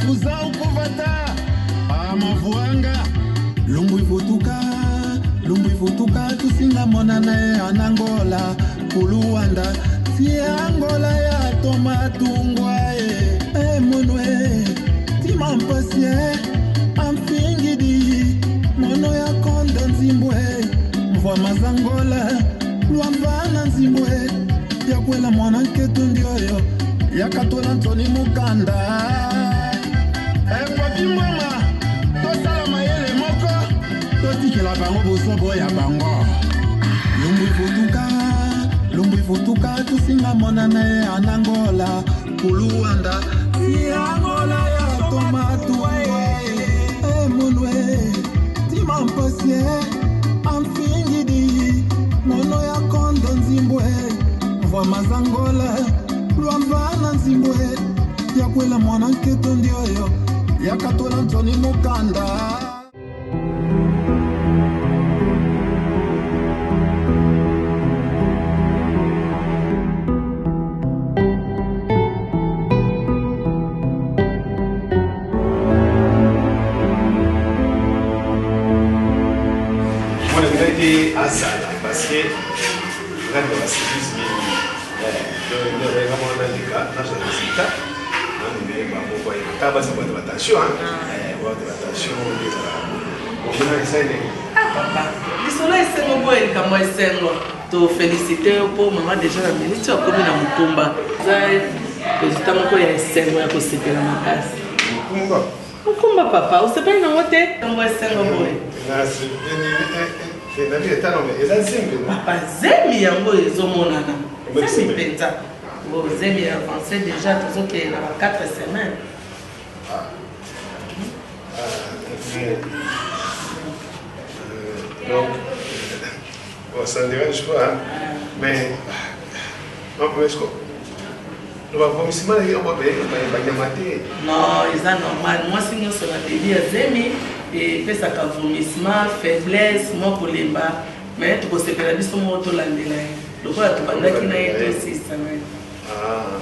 kuza ukuvata amavuanga lumbu ivutuka tusinga mona naye anangola kuluanda si angola ya tomatungwa monwe timampasie amfingidi mono ya kondo nzimbwe mvwa mazangola luambana nzimbwe ya kwela mwana nketu ndioyo ya katola ntoni mukanda papi mama tosala mayele moko totikela bango bosobo ya bango lumbu ivutuka tusinga mona naye anangola kuluanda si angola ya tomatu monwe timampasie amfingidi mono ya kondo nzimbwe mvwa mazangola luambana nzimbwe ya kwela mwana nketo ndioyo ya katola ntoni mukanda. Asala parce que quand on va se dire to féliciter pour maman déjà la minute comme na mutumba président moko ya esengo ya kosepela makasi mukumba papa osepeli nango te nango esengo boye papa zemi yango ezomonana zemi mpenza zemi avancé déjà tozokende na ba 4 semaines. Donc, bon, ça ne dérange pas, hein? Mais non, c'est normal. Moi, si nous sommes à bébé à Zemi, et fait ça comme vomissement, faiblesse, moi pour les bas, mais tu peux se faire des sommes autour de l'année. Le quoi, tu vas dire qu'il n'a été 6 semaines. Ah,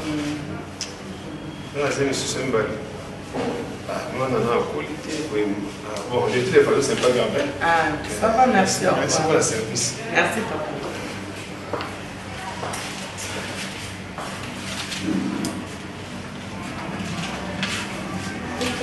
c'est une semaine. Moi, on a un qualité. Bon, je te l'ai fait, c'est pas grave. Ah, ça va, merci. Merci pour le service. Merci, papa. Ok.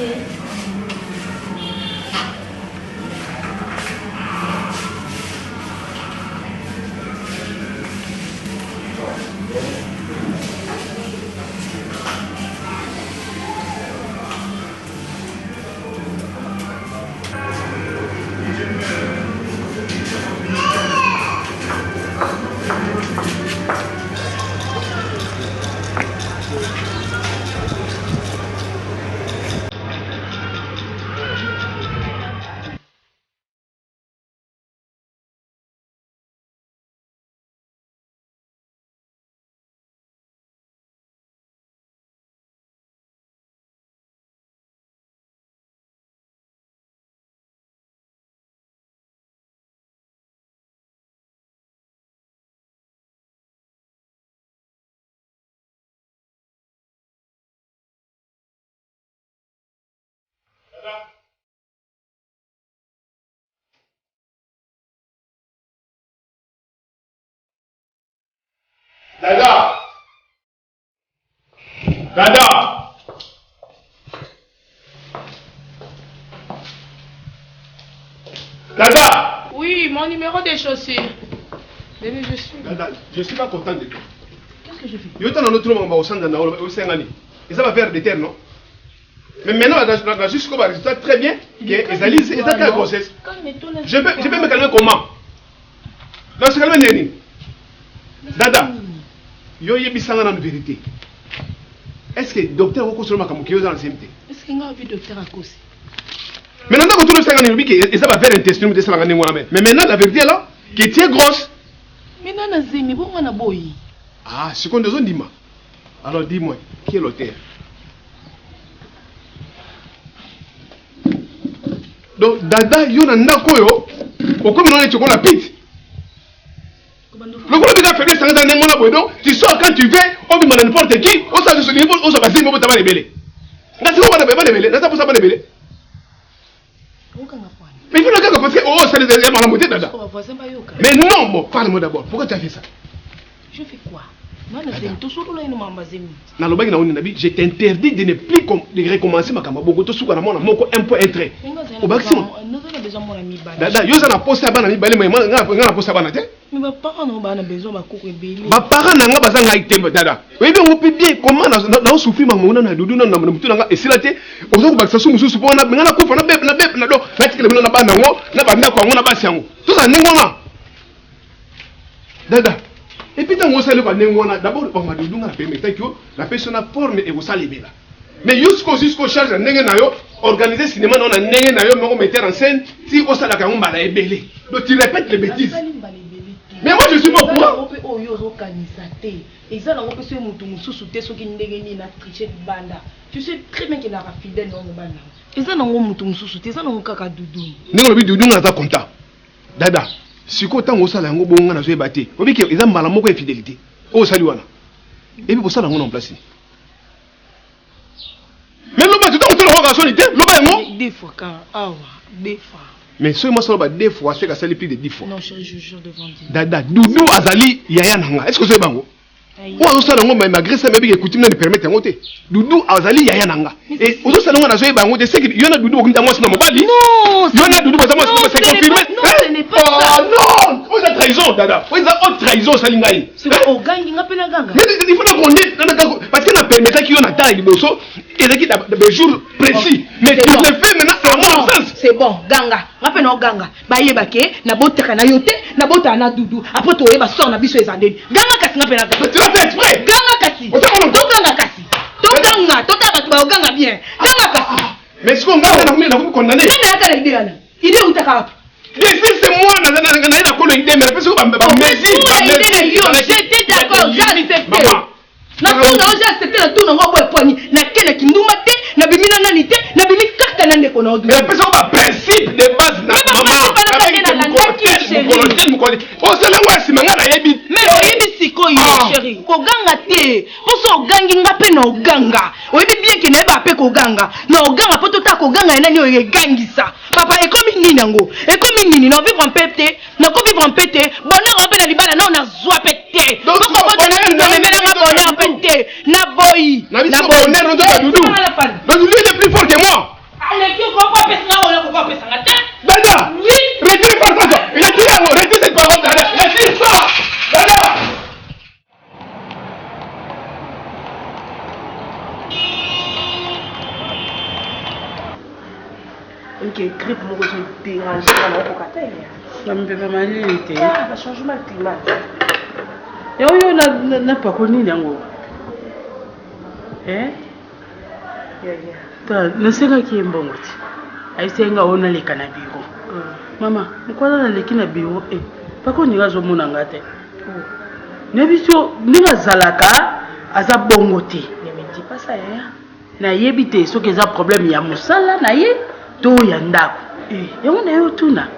Dada! Dada! Dada! Oui, mon numéro des chaussures. Venez, je suis. Dada, je suis pas content de toi. Qu'est-ce que je fais? Yo t'en as autre monde au centre au Sénégal. Et ça va faire des terres, non? Mais maintenant, on a jusqu'au résultat très bien. Ezali, c'est ta grossesse. Je peux me calmer comment? Dans ce calme, Néni. Dada, yo yebisanga na vérité. Est-ce que docteur Oko seulement comme qui est dans la CMT? Est-ce qu'il y a un docteur à cause? Mais maintenant que tout le Sénégal dit que ça va faire un test, mais maintenant la vérité est là, qui est grosse. Mais non, Zemi, bon, on a boy. Ah, ce qu'on nous dit, alors dis-moi, qui est l'auteur? Donc, Dada, yo na nakoyo, au comme on est sur la pite. Le groupe de fait ça dans mon abonnement, tu sors quand tu veux, on demande n'importe qui, on s'en se niveau, on s'en passe, on va t'avoir les belles. ngati wana balebele naza posa balebele mais il faut le parce que oh ça les a malamuté dada mais non bon parle-moi d'abord pourquoi tu as fait ça je fais quoi je t'interdis de ne plus de recommencer ma campagne. Beaucoup de sous à mon amour un point entré. Au maximum. Dada, yo ça n'a pas ça banani balé mais moi n'a pas ça banate. Mais ma parents n'ont pas besoin ma coupe belé. Ma parents n'a pas ça ngaïté dada. Oui bien on peut bien comment na souffrir ma mona na dudu na mutu na et sila te ozo ba sasu musu po na ngana kufa na beb na do na tikele na ba na ngo na ba ndako ngo na ba siango. Tout ça ningona. Dada. Et puis, dans le d'abord, on m'a dit que la personne a forme et vous salez là. Mais jusqu'au charge, organiser cinéma, on a un metteur en scène, si on s'est là, on va belé. Donc tu répètes les bêtises. Mais moi je suis pas au courant. Tu sais très bien qu'il a fidèle dans le banda. Et ça, non, Dada. Si vous avez un peu de bâti, vous avez un peu de fidélité. Oh, salut. Et puis, vous avez en place. Mais l'homme, tu as une relation. L'homme, des fois, des fois. Mais ce moi, ça va des fois, c'est que ça plus de 10 fois. Non, je jure devant Dieu. Dada, Doudou, Azali, Yaya Nanga. Est-ce que c'est bon? Moi, je sais malgré ça, mais écoutez, me permettre de monter. Doudou, Azali, Yaya Nanga. Et vous savez, on a joué, je sais qu'il y en a Doudou qui t'a moi, c'est non, il y en a Doudou, c'est confirmé. Ce n'est pas ça. Oh non, vous avez trahison, Dada. Vous avez haute trahison, Salingaï. C'est quoi, au gang, il n'a pas la gang. Il faut qu'on ait, parce qu'il a permis qu'il y ait un taille de bosso, et qu'il y a des jours précis. Mais tu le fais maintenant à mon sens. C'est bon, ganga. Rappelle nos ganga. Baye bake, na bote kana yote, na bote ana Doudou. Après toi, ba sort na biso ezandeni. Ganga kasi na pena. Tu l'as fait exprès. Ganga kasi. To ganga kasi. To ganga, to ta ba ganga bien. Ganga kasi. Mais ce qu'on gagne na vous condamner. Nani aka idée ana? Idée utaka wapi? C'est moi na la idée mais parce que j'étais d'accord, j'ai accepté. Na tout na j'ai accepté na tout na ngwa poigni. Na kele kinduma te, na bimi na nani te, na bimi kaka na ndeko na odu. Mais parce que principe de base na maman. Oh c'est là où c'est manga na yebi. Mais yebi siko ye chérie. Oganga te. Poso ogangi ngape na oganga. Oyebi bien que neba pe ko ganga. Na oganga poto ta ko ganga na ni oyegangisa. Papa e komi nini nango? E komi nini na vivre en pété? Na ko vivre en pété. Bonheur en pe na libala na na zwa pété. Ko ko ko na na bonheur en pété. Na boy. Na bonheur on doit Doudou. Donc lui il est plus fort que moi. Allez, qui comprend pas ça on ne comprend pas ça. Dada. Oui. Retire par ça. Il a dit retire cette parole Dada. Retire ça. Dada. Ok, grippe moi je dérange dans mon cocatel. Ça me fait pas mal l'été. Ah, changement climatique. Yo na pas connu yango. Naseka kiembongo ti aisenga ona leka na biro mama mkwala na leki na biro pako ni gazo mona ngate ne biso ninga zalaka aza bongo te ne me dis pas ça na yebite soki eza problème ya musala na ye to ya ndako yango na yo tuna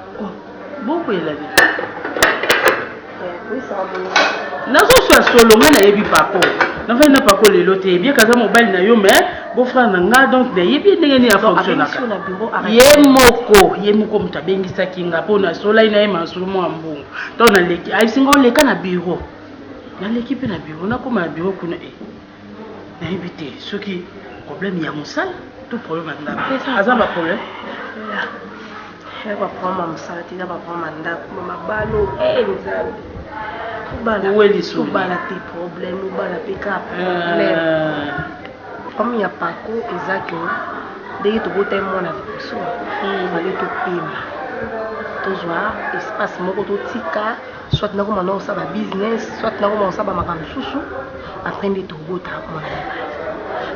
bongo elani nazo so solo nga na yebi pako na fa na pako lelo te bien kaza mobile na yo mais beau frère na nga donc na yebi ndenge ni a fonctionnaka ye moko mutabengisa kinga pona sola ina ye masumo ambungu to na leki ai singo leka na bureau na leki pe na bureau na koma na bureau kuna na yebi te soki problème ya musala to problème ndako aza ba problème ya ba problème musala ti na ba problème ndako mabalo nzambe ubala te problème ubala pe ka problème comme ya pako ezaki ndenge tobota ye mwana liboso fale topema tozwa espace moko totika soit nakoma na osala business soit nakoma osala makambo mosusu après nde tobota mwana mibale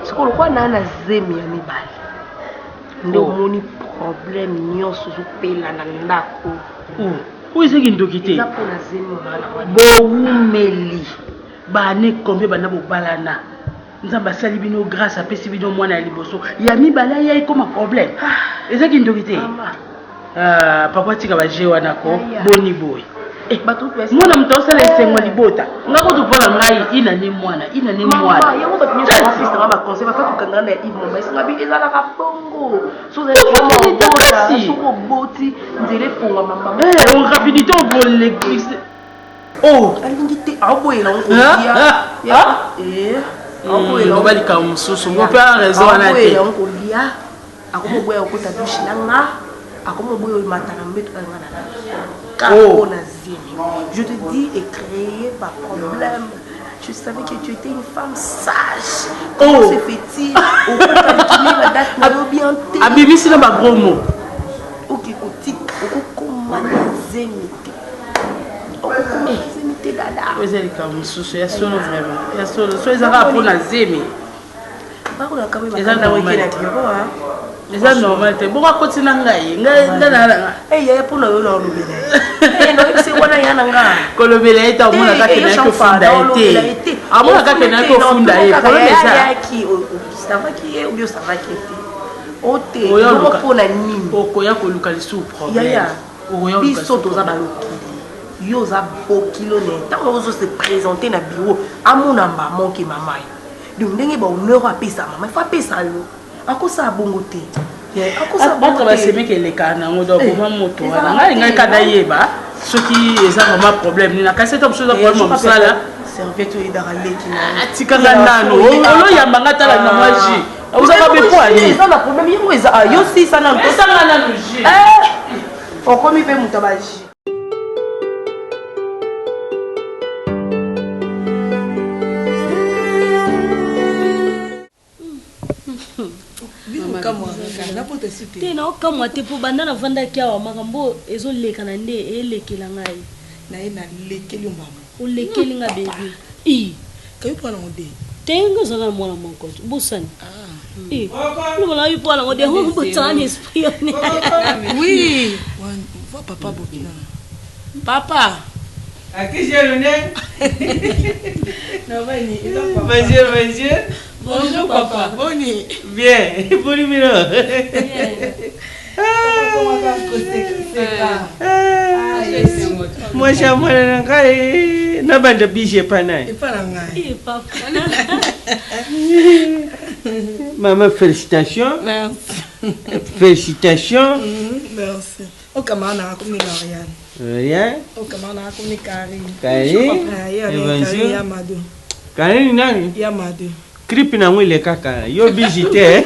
soko lokwa na na zemi ya mibale nde omoni problème nyonso ozopela na ndako ezaki ndoki te bowumeli bane combien bana bobalana nzambe asali bino grâce apesi bino mwana ya liboso ya mibale ya ekoma problème ezaki ndoki te papa tika baje wana ko boni boy mwana moto osala esengo libota nga kutu mpona ngai ina ni mwana yango bato nyonso bafisanga baconseil bafatukanga na ive moma esinga bi ezalaka bongo sozalaki oboti nzela efungwama mama rapidité ovolectrice alingi te aoboyela obalika mosusu ngo mpe raison wana te onkolia akomoboya okota dushe nanga akomoboya omatana mbeto kanga na je te dis et créé par problème. Je savais que tu étais une femme sage. Comment se fait-il? La date n'a pas bien été. Abibi, c'est un gros mot. Ok, kotik. Comment zémité? Zémité dada. Vous êtes comme sous ya solo vraiment. Ya solo. Sois ça va pour la zémi. Pas qu'on a quand même pas eza normal te bongo akotina ngai ngai ya mpona oyo naolobela noyebisi wana ya na nga kolobela ye ta omona kaka na kofunda ye te amona kaka na kofunda ye polomesayaki savaki ye obi osavaki ye te ote bongo mpona nini okoya koluka lisu problème biso toza balokili yo oza bokilo ne ntango ozose présente na bureau amona mamanke mama ye donc ndenge bahonneur apesa mama ifo apesa yo akosa bongo te bato basemeki eleka nango donc oma moto wana ngai kada yeba soki eza vraiment problème nina kasi ata mosusu eza problème ya mosala serviette oyedaka leki atikanga nano oloyambanga tala na mwa ji ozaka bepoani eza na problème yango eza yo sisa nano tosanga nano ji okomi mpe moto baji te na okamwa te mpo banda navandaki awa makambo ezoleka na nde elekela ngai naye nalekeli mama olekeli nga bebi kayo mpona ngo de te nga ozalaka na mwana moko bosani lobona yo mpona ngo de botanga na esprit one oui va papa bokina papa akishelone Monsieur. Bonjour papa. Boni. Bien. Boni mino. Moi chamana ngai na banda bije panai. Papa. Maman félicitations. Merci. Félicitations. Merci. Au camarade comme Marianne. Rien. Au camarade comme Karine. Karine. Yamado. Karine nani? Yamado. Krip na mwile kaka. Yo bijite.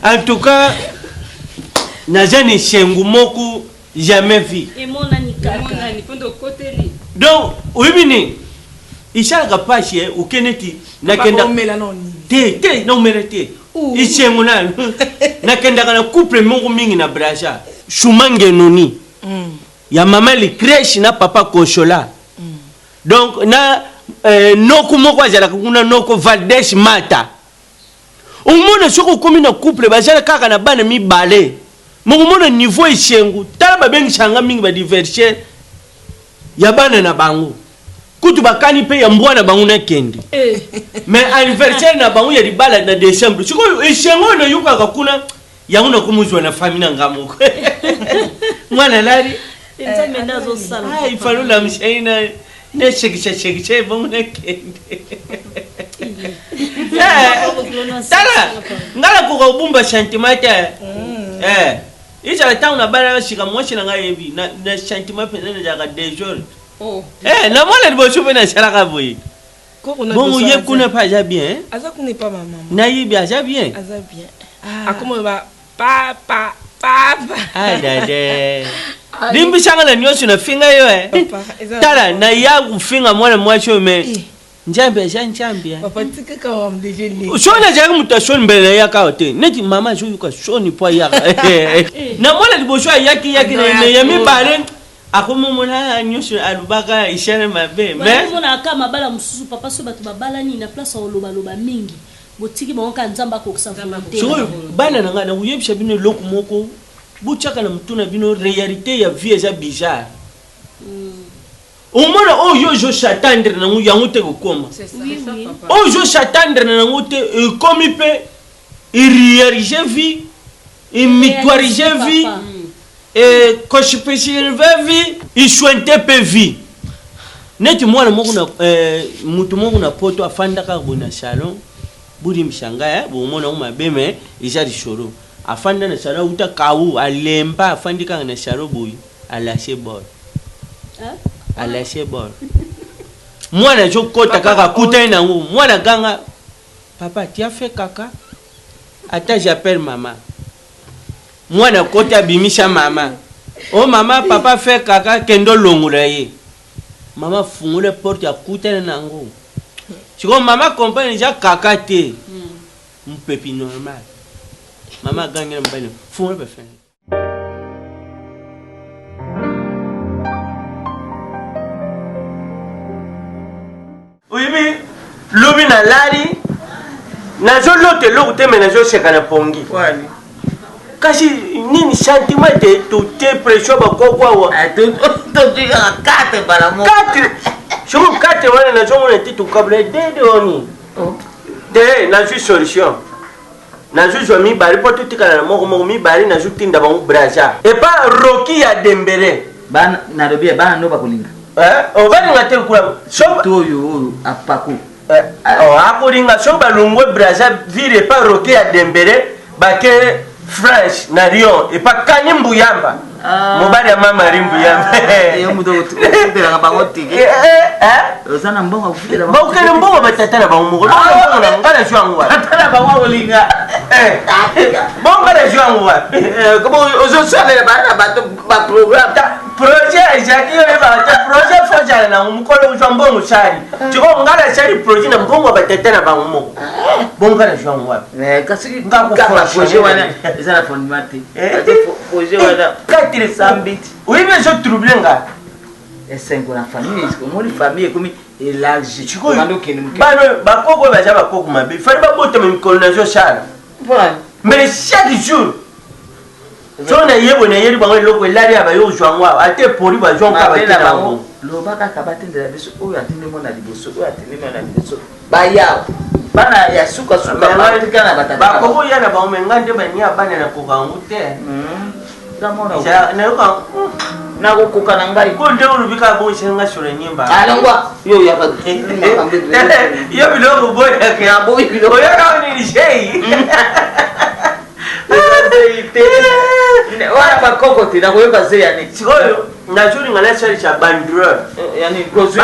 En tout cas, Najani Shengu Moku jamais vu. Et mon ami kaka. Donc, oui, bini. Ishaka pashi ou keneti nakenda te no merete. Ishengu na nakenda kana couple mungu mingi na brasha. Shumange noni. Ya mama li crèche na papa Koshola. Donc na noko moko azala kuna noko Valdesh Mata. Umona soko komi na couple bazala kaka na bana mi balé. Mongomona niveau ishengu tala babengi changa mingi ba diverser ya bana na bango. Kutu bakani pe ya mbwana bango na kende. Mais anniversaire na bango ya libala na December. Siko ishengu na yuka kakuna yango na kumuzwa na famille ngamo. Mwana lari nzambe ndazo sala. Ifalo la mshaina ne shekisha bango na kende. Tala ngala ko bumba sentimata. Iza tawu na bala shika mwashi na ngayebi na sentiment pena jaga dejol. Na mwana liboso pena sharaka boy. Bon ye kuna pas ja bien. Aza kuna pas maman. Na yebi aja bien. Aza bien. Akoma ba papa. Dade. Dimbi shanga na nyoshi na finga yo Tala na ya kufinga mwana mwacho me. Njambe njambia. Papa tika kwa mdejeli. Shona jaga mutashoni mbele ya kaote. Neti mama jo yuka shoni po ya. Na mwana liboso yaki na yemi bale. Akoma mona nyosho alubaka ishare mabe. Mais mona kama bala mususu papa so batu babala ni na place oloba mingi. Botiki bonka nzamba ko kusavolonté. So bana nanga na uyebisha bino loku moko. Buchaka na mutuna bino réalité ya vie eza bizarre. Omona oyo jo s'attendre na ngu yango te kokoma. C'est ça papa. Oyo s'attendre na ngu te komi pe réaliser vie imitwarije vi koshipeshire vi ishwente pe vi neti mwana moko na mutu moko na poto afanda ka bona salon budi mshanga bomona umabeme ijari shoro afanda na salon uta kawu alemba afandika na salon boy alashe bol alashe bol mwana jokota kaka kuta na ngu mwana ganga papa tu as fait caca attends j'appelle maman mwana kota bimisha mama oh maman papa fait caca kendo longura ye maman fungule porte ya kuta na ngu chiko maman comprend déjà caca te mpepi normal maman ganga mbani fungule be fin oui mais lobi na lari nazo lote lote menazo shekana pongi Kwani? kasi nini sentiment de tout pression ba kokwa wa Tutika kate para mo. kate shomo kate wana nazo mona titu kabla de oni de nazo solution nazo zo mi bari poto tikana na moko mi bari nazo tinda ba braza et pas Rocky ya Dembélé Bana narobia bana no bakulinga. on va ngate kula so Toyo apako. Akoringa so balungwe braza vire pas Rocky ya Dembélé bake France na Lyon et pas Kanimbu Yamba mobali ya mama Rimbu Yamba Yo mudo utera ngabango tike. Osana mbongo kufutela. Bokele mbongo batatana ba umugo mbongo na ngala jwangwa Atala bango linga. bongo na jwangwa Como ozo sale bana bato ba program. projet jaki yo ba projet foja na umukolo ujambongo shari tiko ngala shari projet na mbongo batatana ba umugo bongo na jwangwa Kasi ngakufora projet wana ezana fondimate. Projet wana katire sambiti uibe zo troublenga esengo na famille comme une famille comme élargie chiko bano bakoko baza bakoko mabe fali babota mikolo na zo shala mais chaque jour zona yebo na yeri bango loko elari aba yo jwangwa ate pori ba jonka ba tena bango lobaka kabatendela biso oyo atende mona liboso oyo atende mona liboso baya bana ya suka batikana batata bakoko yana bango mengande bania bana na kokangu te na kukuka na ngai ko nde urubika bo shenga shore nyimba alongwa yo ya ba yo biloko boya ya boy biloko ya ka ni shei wana bakoko tina kuyoka ze yani sikoyo najuri ngala chali cha bandreur yani gozu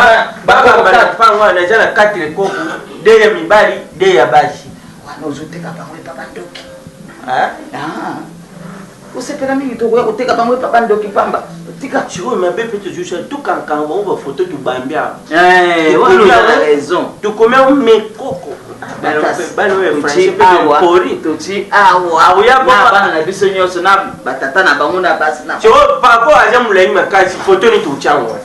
baka mbana pangwa na jana katire koku de ya mibali de ya bashi wana uzoteka pamwe papa ndoki usepela mingi to kuya kuteka pamwe papa ndoki pamba tika chiko mabe peto jusha tukankanga ba photo tu bambia wana una raison tu komea mekoko balo ya français pe pori tuti awa ya bana na biso nyoso na batata na bango na basi na chiko pako aja mulai makasi photo ni tu changwa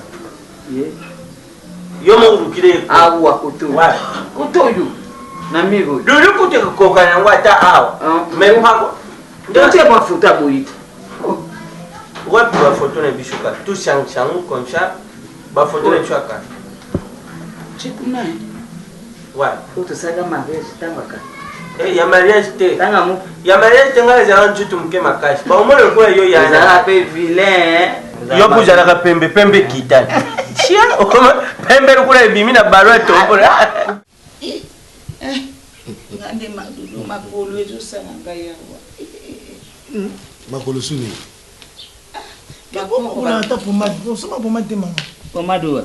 yo mo rukile awa kutu kutoyu na migo lulu kuteka koka na wata awa mais pako ndote ba photo boyita wapi ba photo na bishuka tout changu comme ça ba photo na chaka chikuna ouais auto saga mariage tangaka ya mariage te tanga mu ya mariage tenga za njutu mke makashi ba umole kwa yo ya za pe vilain yo kujala ka pembe pembe kitani chia okoma pembe kula bimi na balwa tombola ngande madudu makolo ezo sanga ngaya wa makolo suni Kuna ata pomade, osoma pomade mama. Pomade wa.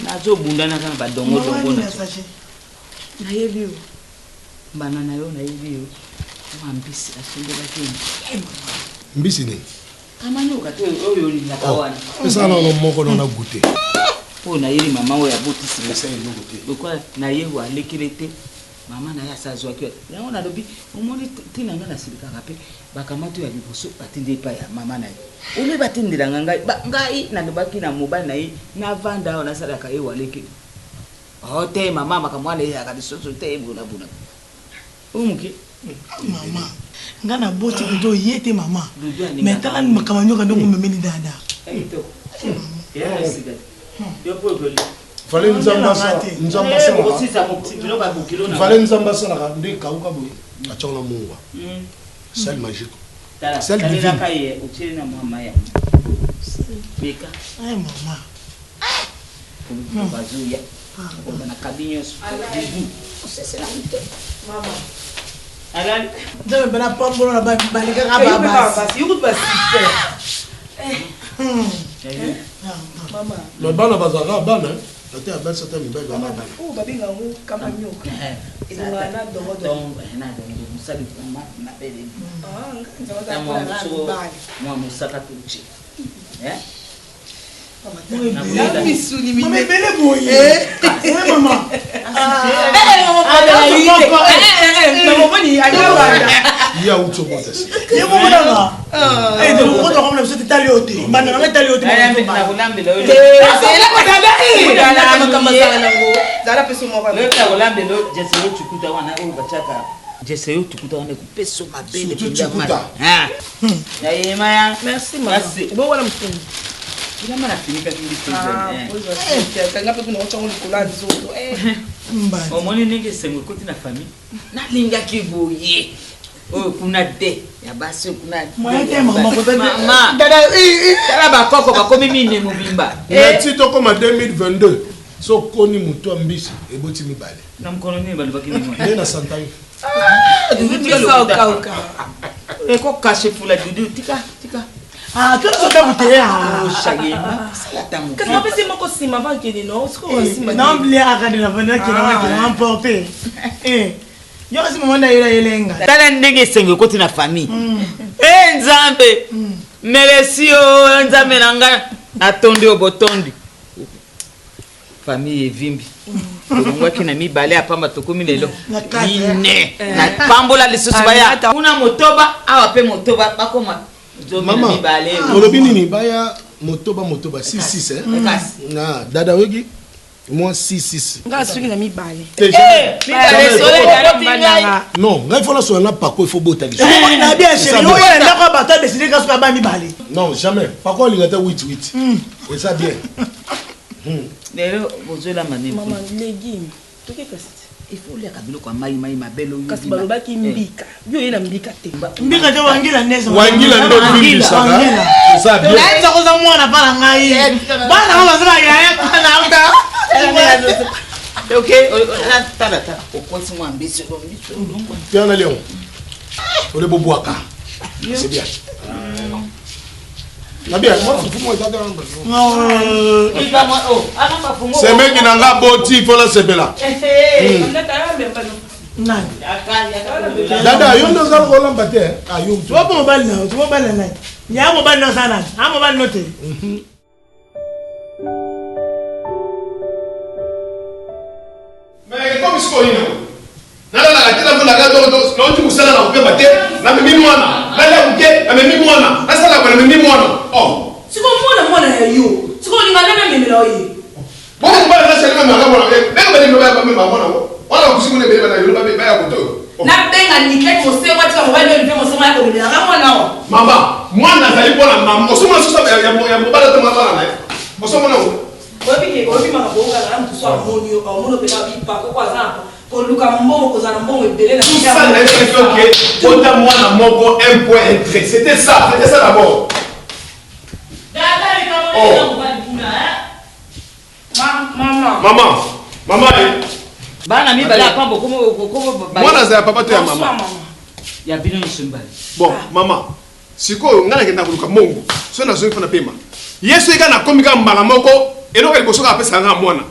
Nazo bundana kana badongo dongo na. Na yebi. Bana na yo na yebi. Mambisi asindela kini. mbisi ni Kama nyoka to oyo linga kawana. Pesa na moko na goûter. Po na yiri mama we aboti Pesa ni goûter. Lokwa na yehu alekirete. Mama na ya sazo akyo. Yango na lobi omoni tina ngana silika kape bakamatu ya liboso batinde pa ya mama na ye. Ule batindira ngai na ndobaki na mobile na ye na vanda ona sadaka ye waleke. Hote mama makamwana ye akabisoso te buna. Umuke Mama. Ngana boti ndo yete mama. Metala ni makamanyoka ndo memeli dada. Eito. Ya siga. Yo pogoli. Fallait nous ambasser. Fallait nous ambasser na ndi kauka bo. Achona mungu. Sel magique. Celle divine. Beka. Ay, maman. Bazuya. On a cabine. C'est la route. Maman. Alors, tu veux pas prendre la balle, Maman. Le bana bazara bana. C'était à belle certaine belle bana. Oh, babi ngao kama nyoka. Ina na dongo donc na dongo musali mama na pele. Ah, moi musaka tuchi. la misuni mi. Maman, belle boy. Maman. Maman ni anyabanda. Il y a autre chose. Il y a beaucoup d'argent. Et de beaucoup d'argent, on a besoin de t'aller au thé. Maintenant, on va t'aller au thé. Merci maman. Bon voilà mfuni. Ila mara finika kili Kanga pe kuna ocha ngoli kula nzoto. Omoni nenge sengo koti na famille. Na linga kiboye. Oh kuna de. Ya basi kuna. Mwete mama ko mama. Dada ba koko ba komi mine mubimba. Et to comme en 2022. So koni muto ambisi e boti mibale. Na mkono ni balu bakini mwa. Nena santai. Eko kashe fula dudu tika. Ah, tu as pas goûté Oh shagema. Salatamu. Kasi mapesi moko sima vankeni no. Siko sima. Non, blé à regarder la venue qui l'a emporté. Yo kasi maman na yela yelenga. Tala ndenge sengo koti na famille. Nzambe. Meresio nzambe nanga atondi obotondi. Famille evimbi. Ngwa kina mibale apamba tokumi lelo. Ine. Na pambola lisusu baya. Una motoba awa pe motoba bakoma. Maman, Olobini ni baya motoba 6-6 na dada wegi moi 6-6. Nga suki na mibale. Non, il faut la soigner là par quoi il faut botter. Na bien chérie, on est là pour bataille décider qu'à ce pas mibale. Non, jamais. Par quoi il ngata 8-8. Et ça bien. Lelo bozola manene. Maman legume. Toke kasi. Il faut les kabilo kwa mai mabelo kasi balobaki mbika. Yo yena mbika te. Mbika te wangila neza. Wangila ndo bibi sana. Ça bien. Là ça cause moi na para ngai. Bana kama sema ya kana anga. OK, tala. Okwasi mwambisi ndongo. Tiana Léon. Ole boboaka. C'est bien. Na bien, moi faut moi ça dans. C'est mec qui n'a pas boti, il faut la sepela. Dada, yo ndo zalo kola mbate. Ayo. Tu vas pas mobile na, tu mobile na. Ya mobile na sana. Ha mobile note. Mais comme ce qu'on dit, nala la tela mona ga do no tu musala na ko bate na mimi mwana nala buke na mimi mwana nasala kwa mimi mwana oh siko mwana ya yo siko lingana na mimi la oyi bona mbala na sema mwana mwana nega bale no ba mimi mwana wala kusimune bele na yo ba ya kuto na benga nikle ko se wati ka mobile ni mo se mwana ko bila ga mwana wa mama mwana zali bona mama osuma susa ya mbala ta mwana na osoma na obi mama ko ga na mtu so amonio au mono pe ba bi pa ko kwa zampa Luka mbongo kozana mbongo ebele na tout ça l'expression que autant moi na moko un point entré c'était ça d'abord maman bana mi bala pambo komo mwana za papa to ya mama ya bino nsumbali bon maman siko ngana kenda kuluka mongo so na zo ifana pema yesu ika na komika mbala moko eloko liboso ka pesa nga mwana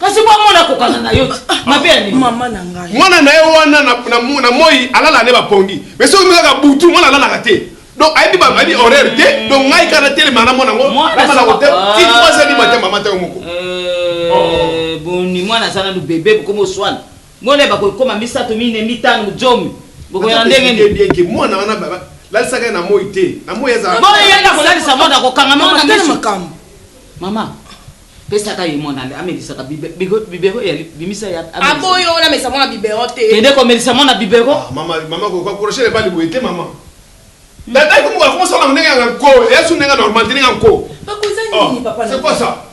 kasi kwa mwana kokana na yote mapeni mama na ngai mwana na ye wana na moi alala ne bapongi mais so mika butu mwana alala kate donc aibi ba aibi horaire te donc ngai kana tele mana mwana ngo na ko te ti trois heures matin mama te moko boni mwana sana du bébé komo swana mwana ba ko koma misato mine mitano jomi boko ya ndenge ni bien que mwana wana baba la saka na moi te na moi za mwana yenda ko lali sa mwana ko kanga mwana tena makam mama pesa ka yimona amelisa ka bibero ya bimisa ya aboyo na mesa mwana bibero te tende ko melisa mwana bibero mama ko prochaine pas liboité mama dada ko mo ko so na ndenga ngako yesu ndenga normal ndenga ngako ba ko zani ni papa c'est quoi ça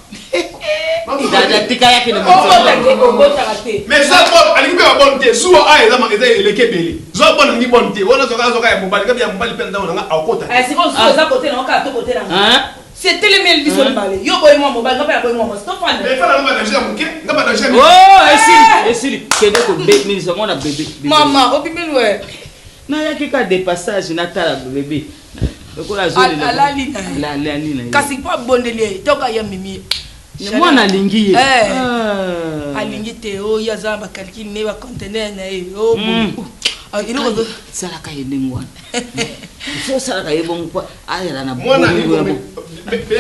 dada tika yake na mama mais mais ça bon ali be ba bonté soit a eza le kebeli zo bonne ni bonté wona zo ka mobali ka mobali penda on nga akota c'est comme ça za côté na ka to côté na c'était le mel biso balé yo boy mo mobali ka pa boy mo stop fan mais fa na ba danger muke nga ba danger oh esili kede ko be ni zo mona bébé maman obimilwe na yaki ka de passage na tala bébé lokola zo la lina kasi pa bondeli toka ya mimi mwana alingi ye alingi te o ya za ba calcul ne ba conteneur na ye o il ko sala ka yende ngwana faut sala ka yebon kwa ayela na mwana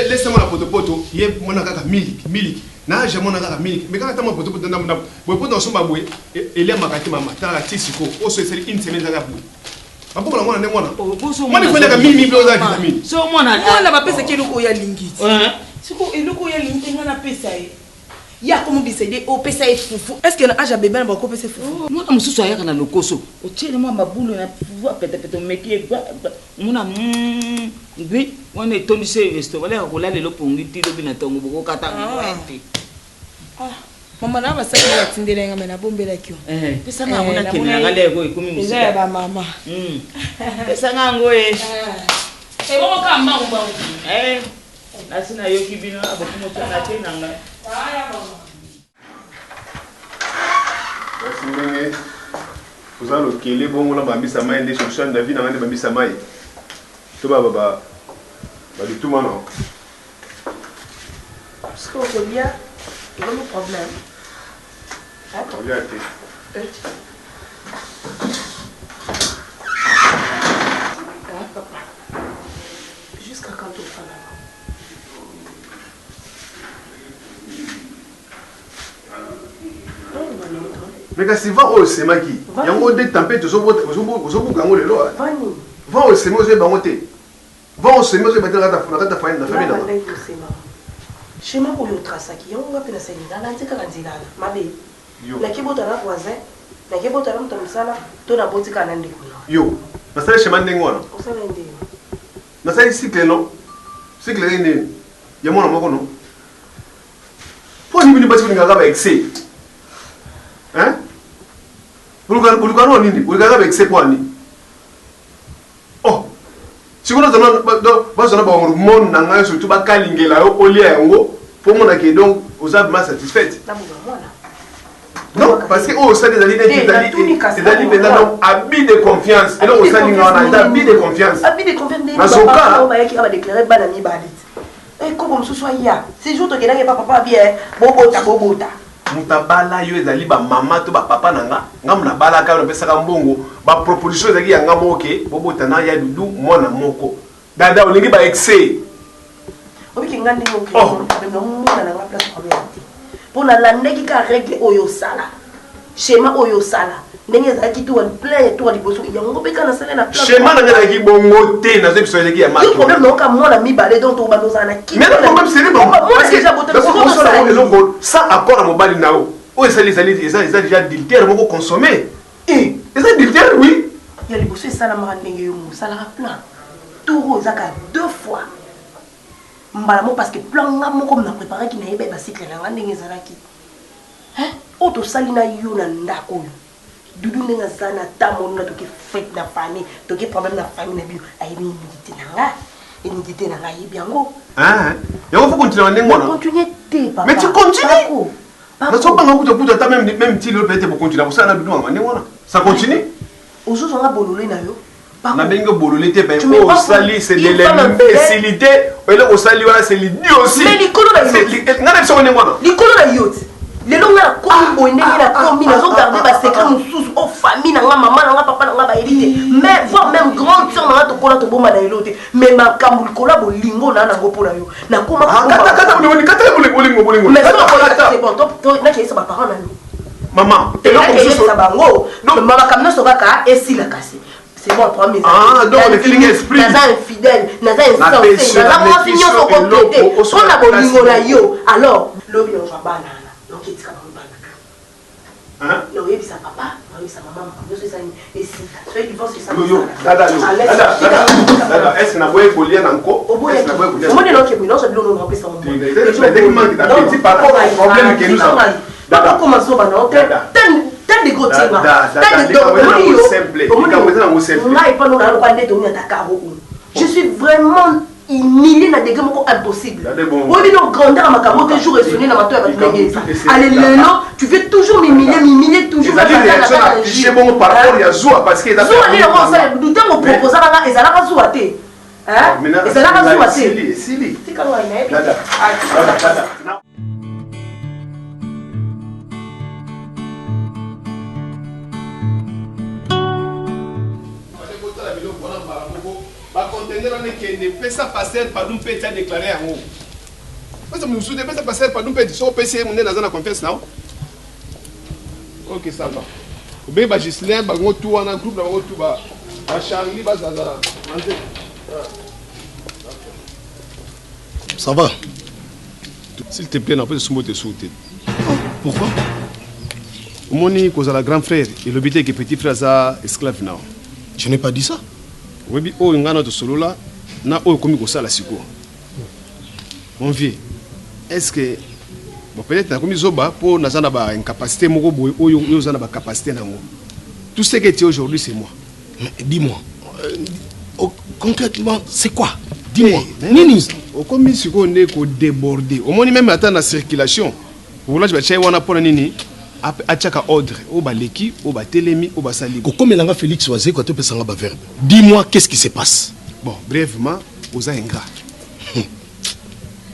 laisse-moi la poto ye mwana kaka miliki na je mwana kaka miliki mais kaka tama poto na boy poto somba boy ele makati mama tala tisiko o so eseli une semaine za boy Papa mwana ne mwana mwana fanya ka mimi bloza vitamine so mwana ba pesa kilo ko ya lingi siko eloko ya lingi ngana pesa ye ya komo bisede o pesa e fufu est-ce que na aja bébé na ba ko pesa fufu mwana mususu ayaka na lokoso o tiele mwa mabulo na pouvoir pete meki mwana ngwi wana etondise resto wala ko la lelo pongi tilo bina tongo boko kata ngwete mama na ba sa ya tindele nga mena bombela kyo pesa nga mona kenya ngale ko ikumi musika eza ba mama pesa nga ngoe bon ka mama ba Nasina yoki bino abokumo tana tena nga. Merci ngenge. Vous allez au kele bon on a bambisa mai des solutions de vie na ngane bambisa mai. To ba du tout maintenant. Parce qu'on peut bien, il y a un problème. Jusqu'à quand on fait là-bas. Mais quand c'est va au sema qui y a un des tempêtes au gango lelo va au sema aux bangoté va au sema aux battre la famille na famille chez moi pour le trasaki on va faire ça dans la tika kanzila mabe la kibota na voisin la kibota na mtu msala to na botika na ndiko yo nasala chez mandeng wana osala ndenge nasala cycle non cycle ene ya mwana moko no po ni bini bati ngaka ba excès hein Bulgaro nini? Bulgaro avec ses points. Oh, si vous avez un monde nanga surtout ba kalingela au lia ngo pour mon que donc vous êtes mal satisfaite. Non, parce que oh ça des alliés maintenant habit de confiance et là au sein on a habit de confiance. Habit de confiance. Mazoka on va qui va déclarer banani balit. Et comme ce soit ya, ces jours que là papa bien bobota. Mutabala yo ezali ba mama to ba papa nanga ngamna bala ka no pesa ka mbongo ba proposition ezali ya ngamo ke bobota na ya dudu mwana moko dada olingi ba excès obiki ngandi yo ke no mona na place problème pona la ndeki ka règle oyo sala schéma oyo sala ndenge ezaki to en plein to liboso ya ngobe kana sala na place schéma na ngala ki bongo te na zebiso ezali ya mato problème no ka mona mi balé donc to bando sana ki mais le problème c'est bon parce que ça accord à mobali nao o ezali déjà adultère moko consommer et les adultères oui ya liboso sala ma ndenge yo mo sala ka plan tout ezaka 2 fois mbala mo parce que plan nga moko na préparer ki na yeba ba cycle na ndenge ezalaki hein auto salina yo na ndako yo dudu ndenga sana tamo na toki fête na famille toki problème na famille na bio ayebi immunité nanga immunité nanga yebi yango hein yango faut continuer ndenge wana continuer te papa mais tu continues na so banga kuta ta même ti le peut-être pour continuer pour ça na dudu ndenge wana ça continue ozo nga bololé na yo na benga bololé te ben au sali c'est de l'imbécilité et là au sali voilà c'est l'idiot aussi mais likolo na yo ngana biso ndenge wana likolo na yo lelo nga komi boendenge na komi nazo garder ba secret mususu o famille na nga maman na nga papa na nga ba hérité mais voire même grande sœur na nga to kola to boma na elote mais makambu kola bolingo na nango pona yo na koma kata bolingo mais c'est bon to na kesa ba parents na yo maman et là kesa bango non maman kamna so kaka esila kasi c'est bon pour mes amis donc le feeling esprit naza infidèle naza insensé naza moi finyo to compléter on a bolingo na yo alors lobi on va bana donc il dit hein non il dit ça papa oui ça maman nous c'est ça et si tu fais divorce c'est ça yo dada est-ce na boye bolia nanko est-ce na boye bolia moi non que non ça doit nous rappeler ça moi mais dès que manque d'appétit par rapport au problème que nous avons dada comment ça va non ten de côté je suis vraiment humilié na degré moko impossible. Oui, non, grandeur à ma camote, toujours résonné dans ma toile avec les gars. Allez, non, tu veux toujours m'humilier toujours. C'est bon par rapport à Zoua parce que Zoua, il y a un nous t'avons proposé à la Zoua. Hein? Et ça la Zoua. C'est quand même. Ne peut ça passer par nous peut déclarer en haut. Parce que nous souhaitons pas ça passer par nous peut dire PC on est dans la confiance là. OK ça va. Bien ba Gislain ba ngotu wana groupe ba ngotu ba Charlie ba zaza. Ça va. S'il te plaît, n'a pas de soumote souté. Pourquoi? Moni cause la grand frère et l'obité que petit frère ça esclave now. Je n'ai pas dit ça. Oui, oh ngana to solo là. Na oyo komi kosala siko mon vieux est-ce que bon peut-être na komi zoba pour na zana ba incapacité moko boy oyo yo zana ba capacité nango tout ce que tu es aujourd'hui c'est moi. Mais dis-moi concrètement c'est quoi? Dis-moi nini o komi siko ne ko déborder au moins même attendre la circulation voilà je vais chercher wana pour nini a tchaka ordre o ba leki o ba telemi o ba sali ko komelanga Félix Oazé ko to pesanga ba verbe. Dis-moi qu'est-ce qui se passe? Bon, brièvement, vous avez un gars.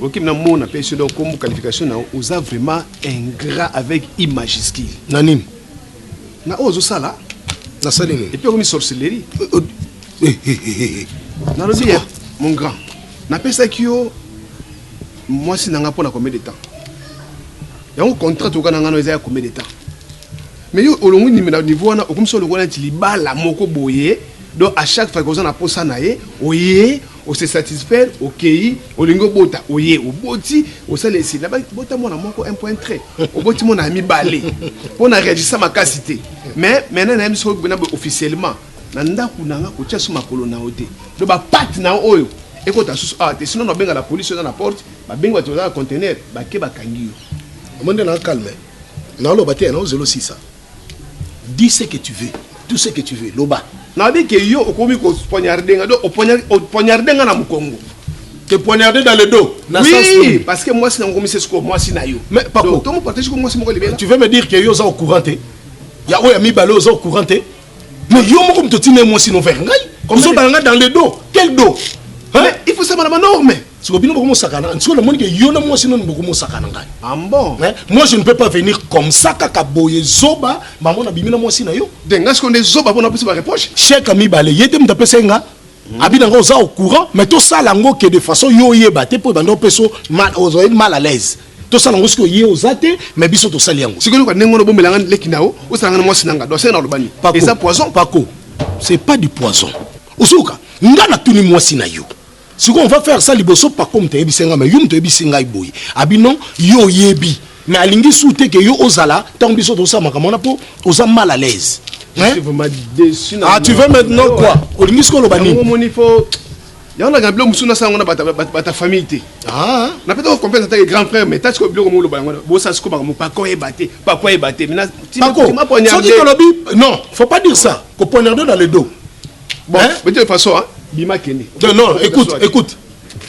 Ok, maintenant, on appelle ça comme qualification, vous avez vraiment un gras avec I majuscule. Nanim. Na ozo ça là. Na salini. Et puis on a mis sorcellerie. Na le dire, mon grand. Na appelle ça qui moi si n'anga pour combien de temps. Il y a un contrat au Canada nous combien de temps. Mais yo au long niveau na comme ça le gona tiliba la moko boye. Donc à chaque fois que vous en avez ça naé, oye, on se satisfaire, ok, au lingo bota, oye, au boti, au salé ici. Là-bas, bota mon amour un point très. Au boti mon ami balé. On a réagi ma capacité. Mais maintenant, on a mis officiellement. Nanda kunanga kucha suma kolona ote. Donc ba pat na oyo. Et quand tu as sinon on benga la police dans la porte, ba benga tu dans le conteneur, ba ke ba kangio. On est calme. Non lo baté non 06 ça. Dis ce que tu veux, tout ce que tu veux, loba. Na dit que yo okomi ko poignarder poignarder na mukongo. Te poignarder dans le dos. Oui, parce que moi c'est un commissaire sco moi si na yo. Mais pas pour toi partage ko moi si moko libéra. Tu veux me dire que yo za au courant té? Ya oya mi balo za au courant té? Mais yo moko mtotine moi si no vers ngai. Comme ça dans le dos. Quel dos? Hein? Il faut savoir la norme. Si vous avez sakana, si vous avez yo na moi si non beaucoup sakana ngai. Ah bon? Moi je ne peux pas venir comme ça kaka boye zoba, maman na bimina moi si na yo. Denga ce qu'on est zoba pour na pesi ba reproche. Cheikh ami balé, yete mtape senga. Abi nango za au courant, mais tout ça lango que de façon yo yeba te pour bando peso mal à l'aise. Tout ça lango ce que yo zate, mais biso to sali yango. Si ko ko nengo no bomelanga lekinao, o sanga moi si nanga, do c'est na lobani. Et ça poison Paco. C'est pas du poison. Usuka, ngana tuni moi si na yo. Si on va faire ça, liboso pas comme te bisenga mais yum te bisenga boy. Abi non, yo yebi. Mais alingi soute que yo ozala, tant biso to ça makamona po, oza mal à l'aise. Hein? Ah, tu veux maintenant quoi? Olingi sko lobani. Il faut ya on a gamblo musuna ça on a bata famille. Ah, na peut-être comprendre ça grand frère mais t'as ce que blo mo lobanga. Bo ça ce que pas quoi ébaté, pas quoi ébaté. Maintenant tu m'as poignardé. Non, faut pas dire ça. Qu'on poignarder dans le dos. Bon, de toute façon hein. Bima Kene. Non, écoute.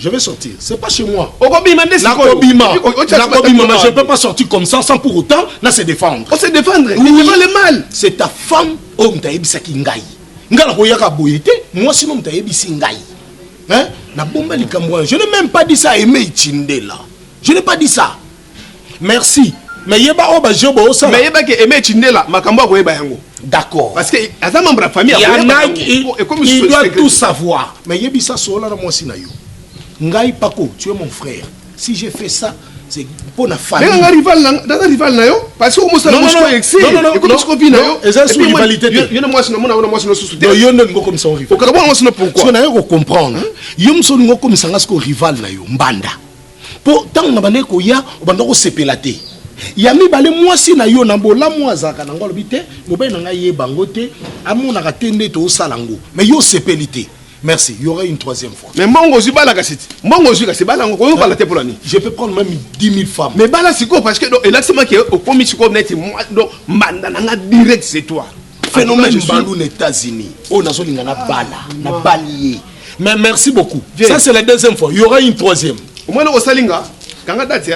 Je vais sortir. C'est pas chez moi. Je ne peux pas sortir comme ça sans pour autant se défendre. On se défendre. Oui. Le mal. C'est ta femme. Oh, m'taïbisaki ngai. Ngala koyaka boyete. Moi sinon m'taïbisi ngai. Hein? Na bomba likamwa. Je n'ai même pas dit ça à Aimé Chindela. Je n'ai pas dit ça. Merci. Mais yeba oba jobo osa. Mais yeba ke Aimé Chindela makambo ko yeba yango. D'accord. Parce que à un membre de la famille, il doit tout savoir. Mais il y a ça sur la moi sinayo. Ngai Paco, tu es mon frère. Si j'ai fait ça, c'est pour la famille. Mais un rival nayo parce que moi ça moi excès. Non. Écoute ce qu'on vit nayo. Et ça c'est rivalité. Il y en a moi sinon sous. Non, il y en a comme ça rival. Pourquoi moi sinon pourquoi? Si on a eu comprendre. Il y a un comme ça ngo rival nayo mbanda. Pour tant na bane ko ya obanda ko sepelaté. Yami balé moi si na yo na bola moi zaka na ngolo bité mo be na ngai ye bangote amona ka tende to salango mais yo sepelité Merci. Il y aura une troisième fois. Mais Mongo Zubala Kassiti. Mongo Zubala, je peux prendre même 10 000 femmes. Mais Bala Siko, parce que là, c'est moi qui au commis Siko, donc Mandana direct, c'est toi. Phénomène Bandou aux États-Unis. Oh, Nazolinga na Bala, na Balié. Mais merci beaucoup. Ça, c'est la deuxième fois. Il y aura une troisième. Au moins, au Salinga, quand on a dit,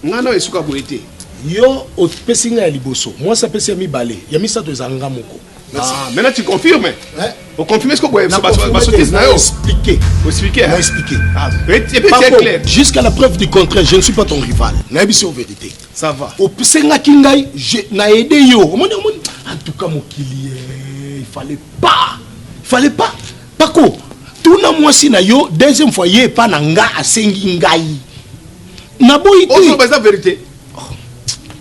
on a eu Boété. Yo, au Pessinga Liboso. Moi, ça peut se mi balé. Il y a mis ça de Zanga Moko. Ah, maintenant tu confirmes. On confirme ce que vous avez expliqué. Expliquer. Expliqué. C'est clair. Jusqu'à la preuve du contraire, je ne suis pas ton rival. C'est en vérité. Ça va. Au Pessinga Kingai, j'ai aidé yo. En tout cas, mon kilier, il fallait pas. Il fallait pas. Pako, tout na moi si na yo, deuxième fois, yé pas nanga à Sengingai. Naboïté. Oh, c'est la vérité.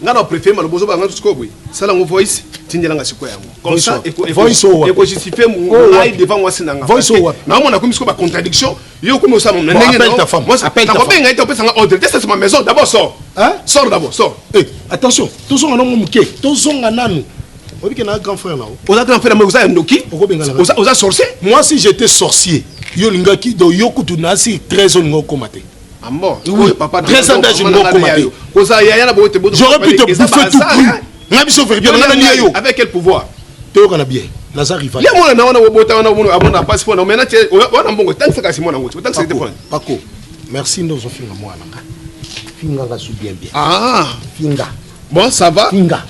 Ngana préféré mal bozo ba ngatu skoboy. Sala ngo voice tindela nga siko yango. Comme ça voice over. Et justifier mon live devant moi sinanga. Voice over. Na mona comme siko ba contradiction. Yo comme ça mon ndenge appelle ta femme. Moi appelle ta femme. Nga été opesa nga ordre. C'est ma maison d'abord sors. Hein? Sors d'abord, sors. Eh, attention. Tozonga no muke. Tozonga nanu. Obi que na grand frère là. Oza grand frère mais oza ndoki. Oza sorcier. Moi si j'étais sorcier, yo lingaki do yokutu nasi 13 ans ngo komate. Oui, papa, j'aurais pu te bouffer tout cru. Avec quel pouvoir? Théo Kanabie, Nazar rival. Paco, merci nous offrir à moi. Finga va sous bien. Ah, Finga. Bon, ça va. Finga.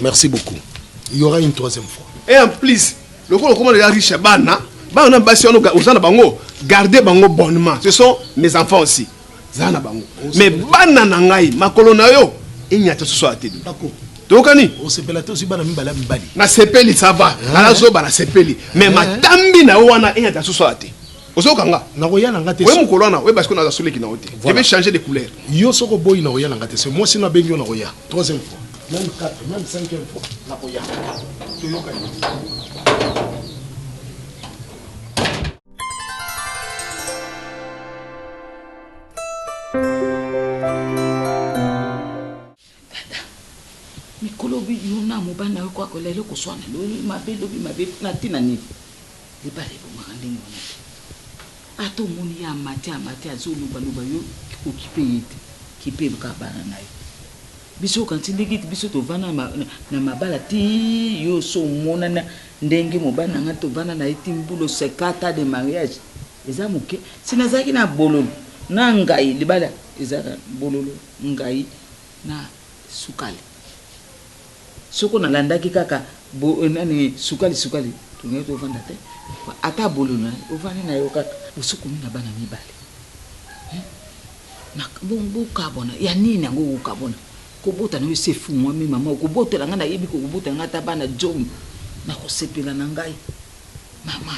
Merci beaucoup. Il y aura une troisième fois. Et en plus, le comment les riches bana. Gardez bango bonnement. Ce sont mes enfants aussi. Zana bango. Mais bana nangai makolo na yo inyata so atedi. Tokani? O sepelato si bana mbala mbali. Na sepeli ça va. Na zo bana sepeli. Mais matambi na wana inyata so atedi. Osokanga. Na roya na ngate. We mukolo na we parce que na sole ki na ote. Je vais changer de couleur. Yo soko boy na roya na ngate. C'est moi si na bengo na roya. Troisième fois. Même 4, même 5e fois. Na roya. Tokani. Mikolobi yuna mobana ko akolele ko swana lo mabe na tina ni le bale bo makandingo na ato moni ya mati azulu baluba yo ko kipe ka bana na yo biso kanti ligiti biso to vana na mabala ti yo so mona na ndenge mobana nga to vana na itimbulo sekata de mariage eza muke sinazaki na bololo na ngai libala ezaka bololo ngai na sukali soko na landaki kaka nani sukali tunge to vanda te ata bolona ovani na yo kaka usuku mina bana mibale na bongo kabona ya nini ngo kabona ko bota na yo sefu moi mi mama ko botela nga na yebi ko bota nga ta bana jom na ko sepela na ngai mama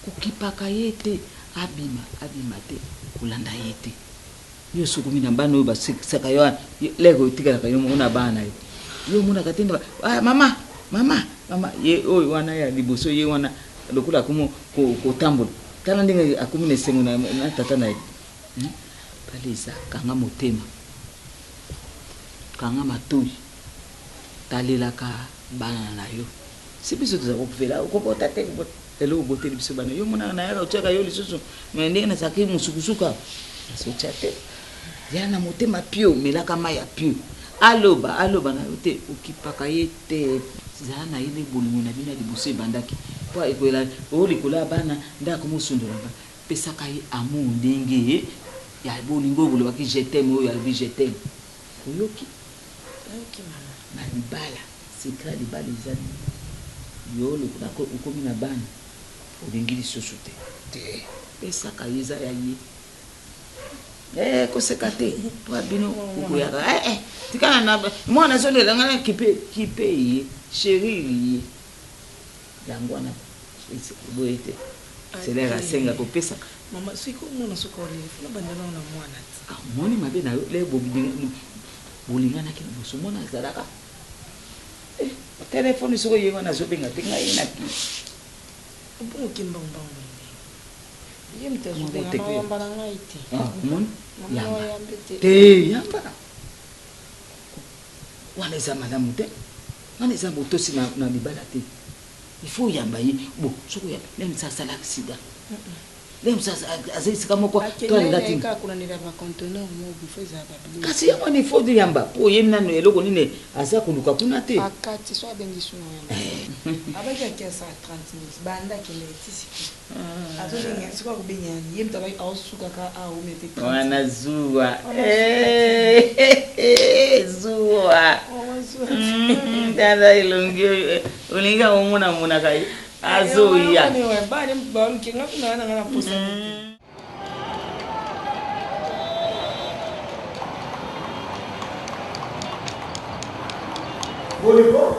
ko kipaka yete abima te kulanda yete yo suku mina bana yo basaka yo lego tikala ka yo mona bana yo muna katenda mama ye oy wana ya liboso ye wana lokula kumo ko tambo tala ndinga akumi ne sengo na tata na palisa kanga motema kanga matui talela ka bana na yo sibiso tuza kokuvela ukopota te elo boteli biso bana yo muna na ya uchaka yo lisusu mende na saki musukusuka so chate yana motema pio melaka maya pio aloba na yote ukipaka yete zana ile bolingo na bina liboso bandaki po ekola olikola bana ndako musundura ba pesa kai amu ndenge ya bolingo bolo baki je t'aime o ya vie je t'aime oyoki mama na libala secret libala izani yo le ko ukomi na bana obingili sosote te pesa kai za ya ye ko sekate to abino ukuyaka tikana na mwana zonela ngana kipe yi chérie yango na boete c'est la senga ko pesa mama siko mona sokole funa bandana na mwana moni mabe na le bolingana ki boso mona zalaka téléphone soko yenga na zobenga tinga ina ki bon kimba mbamba yemte zobenga na mbana ngaiti mon te yamba wana eza malamu te wana eza botosi na libala te il faut yamba ye bon soko ya même ça ça l'accident même ça c'est comme quoi toi la tine kasi ya mani faut de yamba po yemna no eloko nini asa kuluka kuna te akati so abengi suno yamba abaki akesa 30 banda kile tisiki azolinga siko kubenyani yemta bai ausuka ka a umete wana zuwa zuwa dada ilongi ulinga umuna muna kai azoya ni wa bani mbalo kinga kuna na posa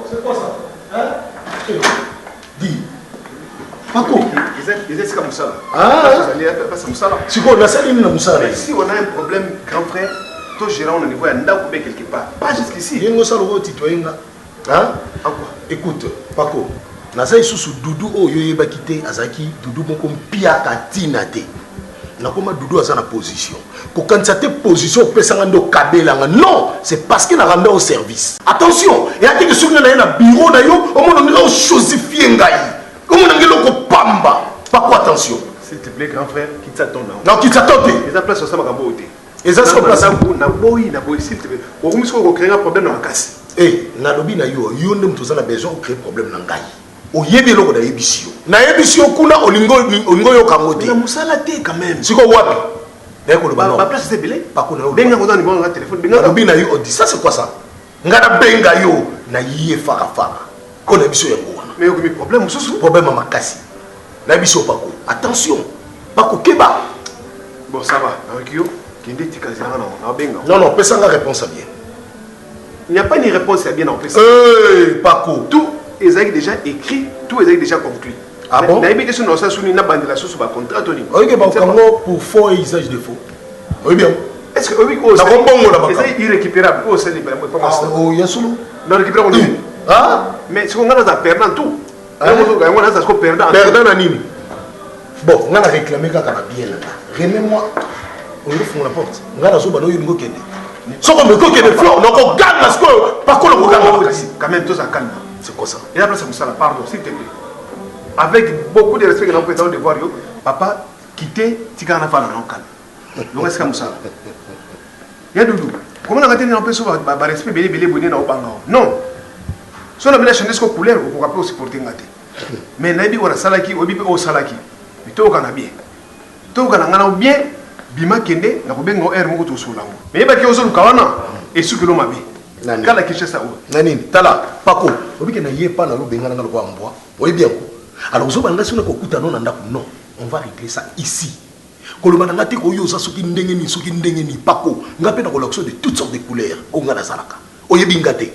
C'est quoi ça? Hein? Dis. Paco. Ils étaient comme ça. Ah. Si on a un problème, grand frère, toi gérant au niveau d'un quelque part. Pas jusqu'ici. Il y a un salon citoyen. Hein? Écoute, Paco. Naza sous Doudou o yoye ba kité azaki Doudou moko mpia katina te. Na koma Doudou aza na position. Pour quand ça te position pesanga ndo kabelanga. Non, c'est parce que na randa au service. Attention, et a que souvena na bureau na yo, o mona nga chosifier ngai. O mona ngelo ko pamba. Paco attention. S'il te plaît grand frère, quitte ça ton nom. Non, quitte ça ton te. Les place sur ça ma beauté. Et ça c'est place na boy s'il te plaît. O komisko ko créer un problème na makasi. Eh, na lobi na yo, yo ndem toza na besoin créer problème na ngai. Oyebi eloko na yebisio. Na yebisio kuna olingo yo kangote. Na musala te quand même. Siko wapi? Deko le ba place c'est belé. Pas kuna yo. Benga ngoza ni bon téléphone. Benga lobi na yo dit ça c'est quoi ça? Ngana benga yo na yie faka faka. Ko na yebisio yango wana. Mais yo mi problème mususu. Problème makasi. Na yebisio Paco. Attention. Paco keba. Bon ça va. Avec yo kende tikazira na benga. Non, pesa nga réponse à bien. Il n'y a pas une réponse à bien en plus. Paco. Tout est déjà écrit, tout est déjà conclu. Ah bon? Pour faux et usage de faux. Oui bien. Est-ce que oui, c'est irrécupérable? Oh, il y a solo. Non, récupérable. Ah? Mais ce qu'on a perdant tout. Perdant nini. Bon, on a réclamé quand on a bien là. Remets-moi. On ouvre la porte. On a la soba, on a eu une go kende. Sauf qu'on me coque des fleurs, on a gagne parce que pas qu'on le regarde. Quand même, tout ça calme. C'est quoi ça? Et après, c'est ça, pardon, s'il te plaît. Avec beaucoup de respect que nous pouvons devoir, papa, quitter, tu vas faire un calme. Donc, est-ce que ça? Yadoudou, comment on a gagné un peu sur le respect, belé, bonnet, non. Si on a bien changé ce couleur, on pourra pas supporter un gâté. Mais nabi on a salaki, on a salaki. Mais tout on a bien. Tout on a bien, bima kende, na kubengo air moko to solango. Mais ba ki ozo lukawana, et ce que l'on m'a bien. Kala kiche sa ou. Nani, tala, Paco, obi ke na ye pa na lo benga na lo kwa mbwa. Oui bien. Alors zo banga sona ko kuta non ndako non. On va régler ça ici. Koloba na ngati ko yo sa soki ndenge ni Paco, ngape na collection de toutes sortes de couleurs. O ngana salaka. Oyebi ngate.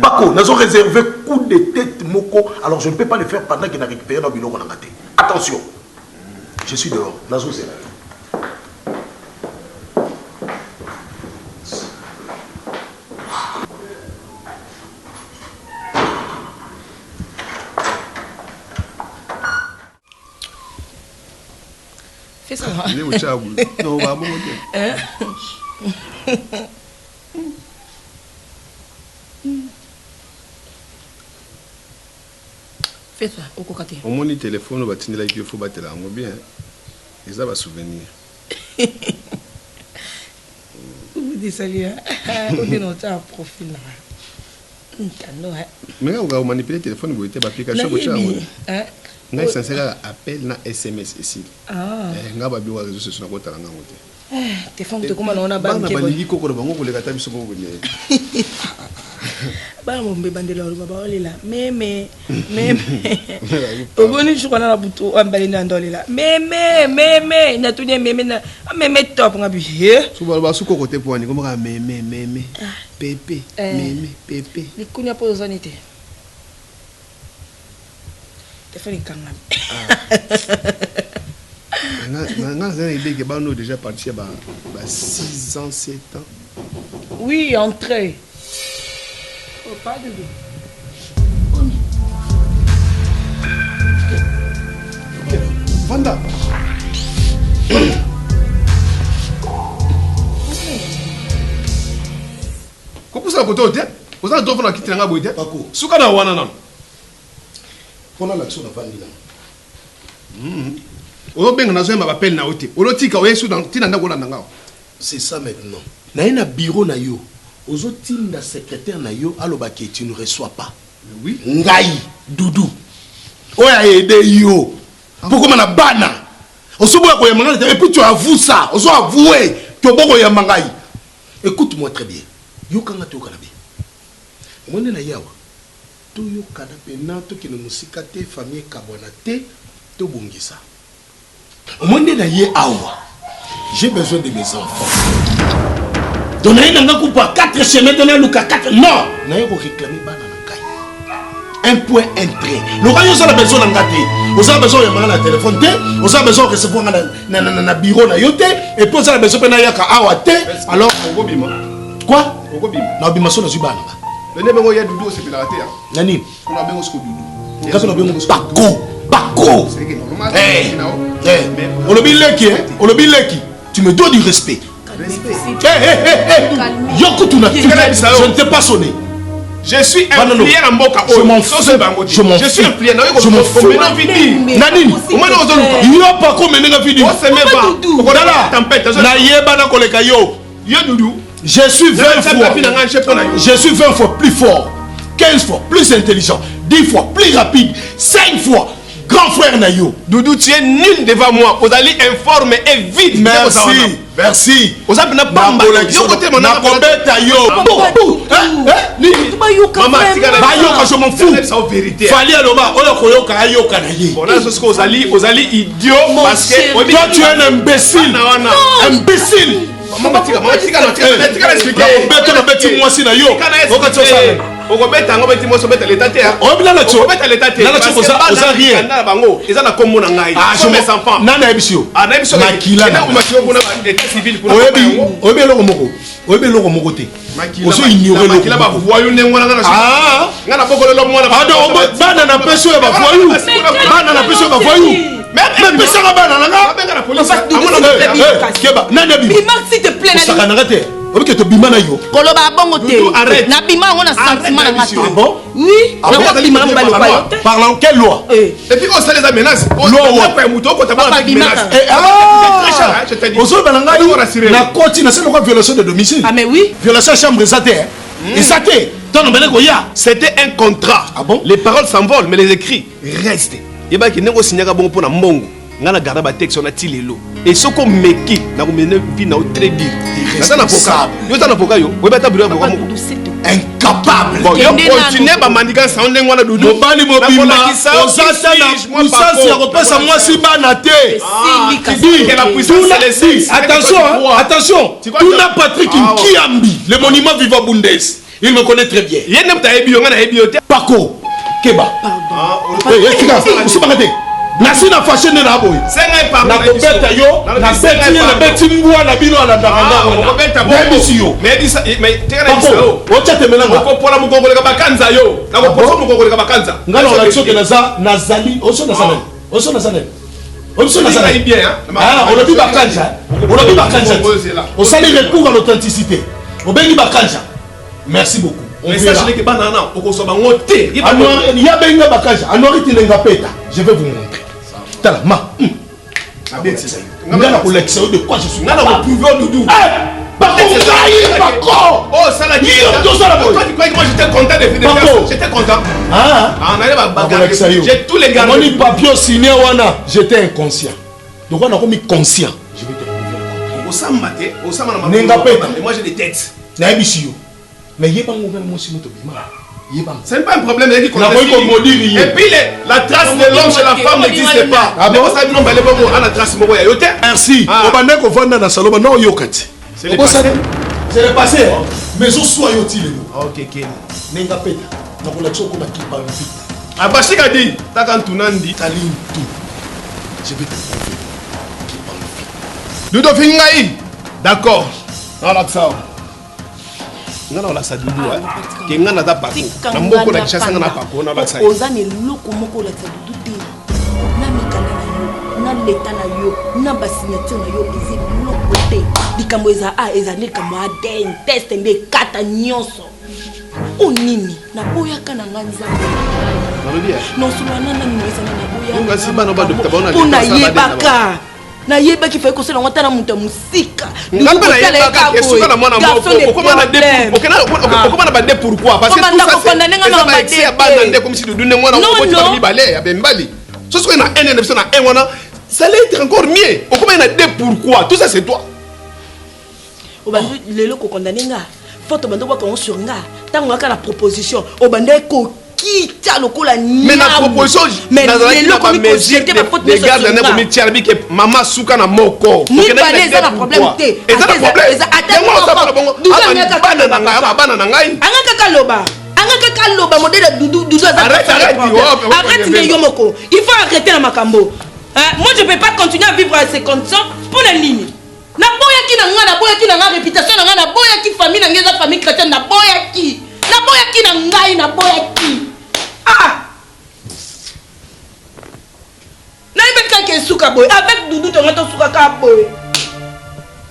Paco, nous avons réservé coup de tête moko. Alors je ne peux pas le faire pendant qu'il a récupéré dans le biloko na ngate. Attention. Je suis dehors. Nazo c'est là. Fais ça. Il est au chabou. Non, on va monter. Fais ça, au cocaté. Au moins, le téléphone, on va tenir là, il faut battre là. On bien. Et ça va souvenir. Vous dites salut. On dit notre profil là. Mais on va manipuler le téléphone, vous avez l'application. On a essentiel appel na SMS ici. Ah. On va bien voir les réseaux sociaux sur notre langue. Téléphone, tu comment on a banqué. On a banqué koko bango pour les gâteaux sur mon bonnet. Bah mon bébé bandé là, baba on est là. Mais. Au bon je connais la boutou on balé dans dolé là. Mais na tout bien mais top on a bu. Souvent ba su koko te pour ani comme mais pépé pépé. Les kunya pour zonité. Téléphone quand même. On a idée que bah nous déjà parti à 6 ans 7 ans. Oui, entrée. Oh, pas de doute. Vanda. Comment ça côté vous avez droit à quitter la boîte. Souka na wana non. On a l'action de Vandina. C'est ça maintenant. Dans un bureau, aux autres secrétaire, tu ne reçois pas. Oui. Ngai, Doudou. Oya aidé yo. Pourquoi on a bana? Et puis tu avoues ça. On a avoué. Tu as mangai. Écoute-moi très bien. Yo kanga to kanabe. On est là yawa. To yo kanabe na to ki no musika te famille kabwana te to bongisa. On est là awa. J'ai besoin de mes enfants. Donc on a coupé 4 chemins de la Luka 4. Non, on a réclamé bana nangai. Un point un trait. Le roi a besoin d'en gâter. Vous avez besoin de la téléphone, vous avez besoin de recevoir na bureau na yote et puis vous avez besoin de yaka awa te. Alors quoi? Na bimaso na zubana. Le nebe ya Doudou c'est la terre. Nani? On a besoin de Doudou. Quand on a besoin de Paco. On le bileki, on le bileki. Tu me dois du respect. Je ne t'ai pas sonné. Je suis un plié en Moka. Je m'en fous. Je suis un plié. Je m'en fous. Nanine, il n'y a pas comme un vidéo. Je suis 20 fois plus fort, 15 fois plus intelligent, 10 fois plus rapide, 5 fois grand frère Nayo. Doudou, tu es nul devant moi. Vous allez informer et vite. Merci. Merci. Vous avez pas mal. Yo côté mon maman, je m'en fous. C'est vérité. Fallait alors bon là ce que vous allez idiot parce que toi tu es un imbécile. Imbécile. Maman expliquer. Moi si na yo. okobeta ngo beti moso beta l'état terre obila la tio beta l'état terre na tio za rien na bango eza na kombo na ngai je mes enfants na ebisio na ebisio makila na makilo kuna état civil kuna oyebi eloko moko te oso ignorer makila ba voyou nengo na ngana bokolelo mwana bana na peso ya ba voyou mais pesa ka bana nga keba nani abi s'il te plaît sakanagate obi to bima na yo koloba bongo te na bima ngona sentiment na ngato oui na bima ngba lo pa parlant quelle loi et puis on sait les menaces loi pa muto ko taba menace ozo balanga na koti na selo ko violation de domicile ah mais oui violation chambre zaté et zaté ton mbele ko ya c'était un contrat ah bon les paroles s'envolent mais les écrits restent yeba ki nengo signaka bongo pona mbongo ngana garda ba texte on a tilelo et soko meki na ko mene vi na o très dire ça na poka yo ta na poka yo we bata bureau poka incapable bon yo continuer ba mandiga sa onde ngwana dudu mobali mobima osata na puissance ya kopesa moi si bana te attention tuna Patrick Nkiambi le monument vivant Bundes il me connaît très bien yene mta ebi yo ngana ebi yo te Paco Keba nasi na fashion na boy na kobeta yo na beti mbwa na bino ala ndanga mais o chate melanga ko pola mukongole ka bakanza yo na ko poso mukongole ka bakanza ngalo la choke nazali oso na bien on le dit bakanja on sali recours à l'authenticité on bengi bakanja merci beaucoup mais ça je que banana o ko so bango te ya benga bakanja anori tilenga peta je vais vous montrer tala ma ngana ko l'excès de quoi je suis ngana ko prouver Doudou Paco oh ça la dit moi j'étais content de faire j'étais content on allait bagarrer j'ai tous les gars on dit papier signé wana j'étais inconscient donc on a commis conscient je vais te prouver osama na nenga peta moi j'ai des têtes na ebisio mais yeba ngona mo simo to bima. Ce n'est pas un problème. Et puis la trace de l'homme chez la femme n'existe pas. Merci. C'est le passé. Mais je sois utile. Ok. Nenga peta. Na ko la choko na kipa mbi. Abashika di takantunandi talim tout. Je vais te prouver. Doudou fingai. D'accord. Voilà ça. Ngana la sadudu ke ngana da pako na mboko na kishasa ngana pako na baksa ozane loko moko la sadudu te na mikala na yo na leta na yo na basignature na yo ezi loko te likambo eza eza ne kama den test mbe kata nyonso o nini naboyaka na nga nzambe nosolana nani noezana naboyapona yebaka nayebaki fai kosala ngo tana moto ya mosika okomana bande pourquoi parce que tout ça na ene na un wana ça allait être encore mieux okomana na deux pourquoi tout ça c'est toi obandi lelo ko condamner nga faute bando ba ko sur nga tango aka la proposition obandi ko kita lokola nyama mais la proposition mais lelo ko mi consulter ba faute les gars na ko mi tiarbi que maman souka na moko ni pas les a problème te et ça le problème bana na ngai anga kaka loba modèle Doudou arrête mais yomoko il faut arrêter la makambo moi je peux pas continuer à vivre à ces conditions pour la ligne na boyaki na nga réputation na nga na boyaki famille na nga famille chrétienne na boyaki na ngai na boyaki na ibeka ke suka boy avec Doudou to ngato suka ka boy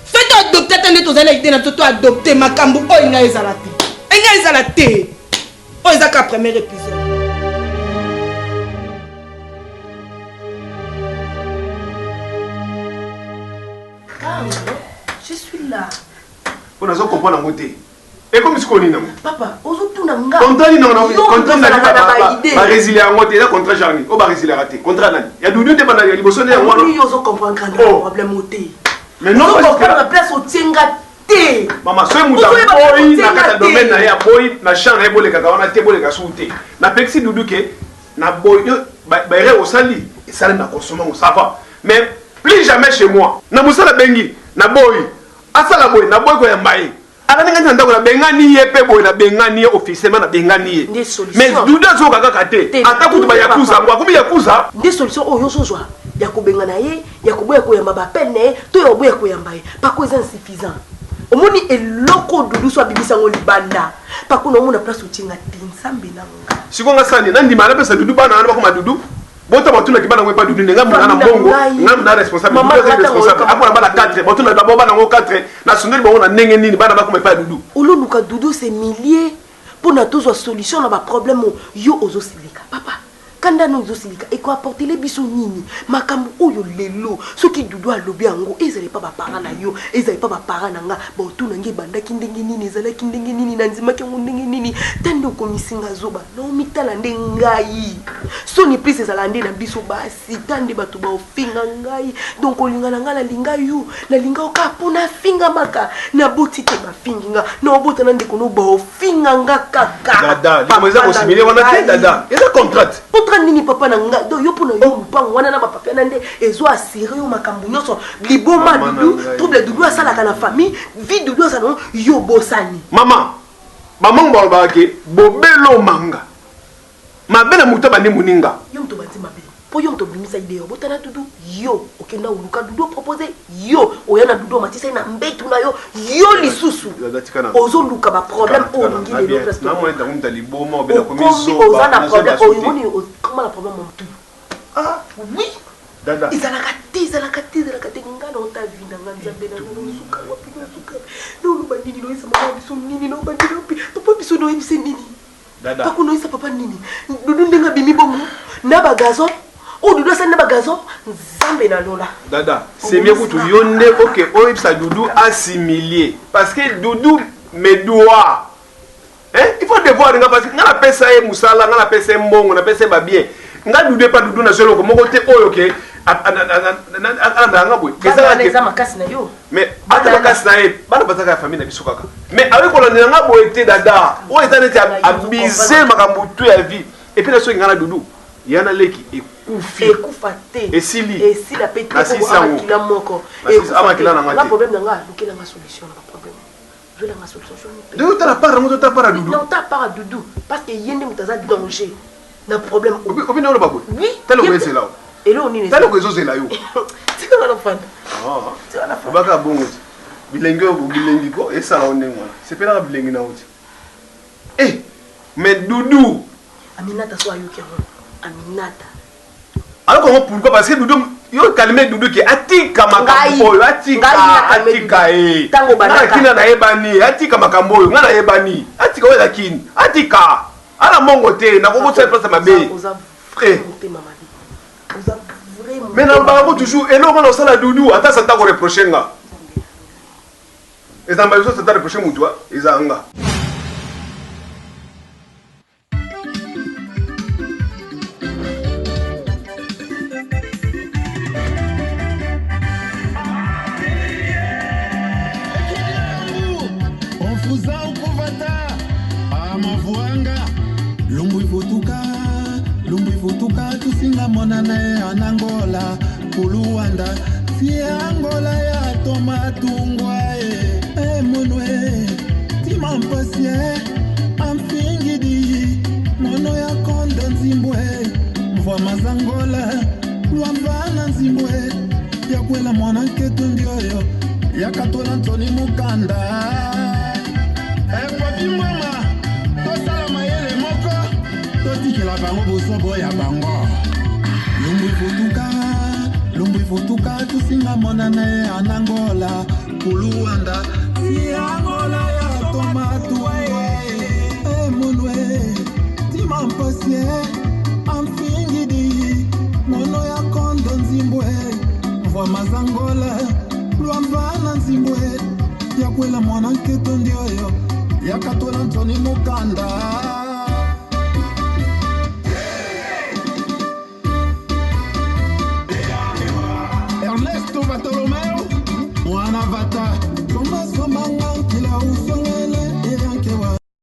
faites adopter tande to zala idée na to adopter makambo o inga ezala te o ezaka premier épisode. Je suis là. On a zo comprendre ngote. Et comme ce qu'on dit non. Papa, ozo tuna nga. Contrat ni non contrat na ba résilier ngote na contrat jarni. O ba résilier raté. Contrat nani. Ya Doudou de bana ya liboso ne ngwana. Oui, ozo comprendre quand le problème oté. Mais non parce que la place au tienga té. Mama so muta boy na kata domaine na ya boy na champ na boleka ka wana te boleka souté. Na pexi Doudou ke na boy ba re au sali et ça na consommer ça va. Mais plus jamais chez moi. Na musala bengi na boy. Asala boy na boy ko ya mbaye. Akani ngani ndako na bengani yepe boy na bengani officiellement na bengani ye. Mais Doudou zo kaka kate. Ata kutu ba yakuza ngwa komi yakuza. Des solutions oyo so zwa. Ya kobengana ye, ya koboya ko yamba ba pene, to ya boya ko yamba ye. Pas ko insuffisant. Omoni eloko Doudou so bibisa ngo libanda. Pas ko no mona place otinga tinsambe na nga. Sikonga sani nandi mala pesa Doudou bana na ko ma Doudou. Bota batuna kibana ngwe pa Doudou nga mwana na bongo, nga na responsable, responsable. Apona bala 4, batuna ba bana ngo 4, na sondeli bongo na ndenge nini bana ba ko pa Doudou. Ololuka Doudou c'est milliers pour na toujours solution na ba problème yo ozo silika. Papa kanda no ozosilika et quoi apporter les biso nini makambo oyo lelo soki Doudou alobi yango ezali pa ba parents na yo ezali pa ba parents na nga ba otuna nge banda kindenge nini ezala kindenge nini na nzima ke ndenge nini tande komisinga zoba no mitala nde ngai so ni plus ezala nde na biso basi tande bato ba ofinga ngai donc olinga na nga na linga yo na linga oka pona finga maka na boti te ba finga na obota na ndeko no ba ofinga nga kaka dada mweza ko simile wana te dada eza contrat nini papa na nga do yo pona yo mpango wana na papa na nde ezo assurer yo makambo nyonso liboma Doudou trouble Doudou asala kana famille vie Doudou asala yo bosani maman ba ke bobelo manga mabena muta bandi muninga yo mto bandi mabe po yo mto bimisa idée botana Doudou yo okenda uluka Doudou proposer yo oyana Doudou matisa na mbetu na yo lisusu ozo luka ba problème o ngi le reste na mo nda mta liboma obela komiso ba na problème o yoni comment la problème mon tout oui dada izala kati ngana ota vinda nganzambe na suka wapi no lubandini no isa mama biso nini no bandini opi papa biso no ibise nini dada papa no isa papa nini Doudou ndenga bimi bomo na bagazo o Doudou sa na bagazo nzambe na lola dada c'est mieux que tu yonde OK o ibisa Doudou assimilé parce que Doudou me doit il faut devoir nga parce que nga na pesa e musala nga na pesa e mbongo na pesa ba bien nga Doudou pas Doudou na solo ko moko te oyo ke ana nga boy eza makasi na yo mais ata makasi na ye bana bataka ya famille na biso kaka mais avec ko na nga boy te dada o ezaneti abiser makambo tu ya vie et puis na so nga na Doudou yana leki ekufa te esili la pété pour amakila moko amakila na ngati la problème na nga lukela nga solution na problème je la nga solution de ta part ngo ta part Doudou non ta part Doudou parce que yende mutaza danger na problème obi na ba boy oui talo ko c'est là et là on est talo ko c'est là yo c'est comme la fan c'est la fan baka bongo bilengi ko et ça là on est moi c'est pas la bilengi na oti mais Doudou Aminata so ayoki Aminata alors comment pourquoi parce que Doudou yo calmer Doudou qui atika makambo atika tango banaka kina na ebani atika makambo yo ngana ebani atika oyo lakini atika ala mongo te nakokotisa place mabe mais na bango toujours elongo na osala dunu ata santa ko reprocher nga ezamba yo santa reprocher mutu ezanga lumbu ifutuka tusinga monane anangola kuluanda si angola ya tomatungwa monwe timampasie amfingidi mono ya kondo nzimbwe mvwa mazangola luambana nzimbwe ya kwela mwana nketo ndioyo ya katola ntoni mukanda papimwama tosala mayele moko totikela bango bosobo ya bango lumbu ifutuka tusinga monane anangola kuluanda si angola ya tomatu monwe timampasie amfingidi mono ya kondo nzimbwe mvwa mazangola luambana nzimbwe ya kwela mwana nketo ndioyo ya katola ntoni mukanda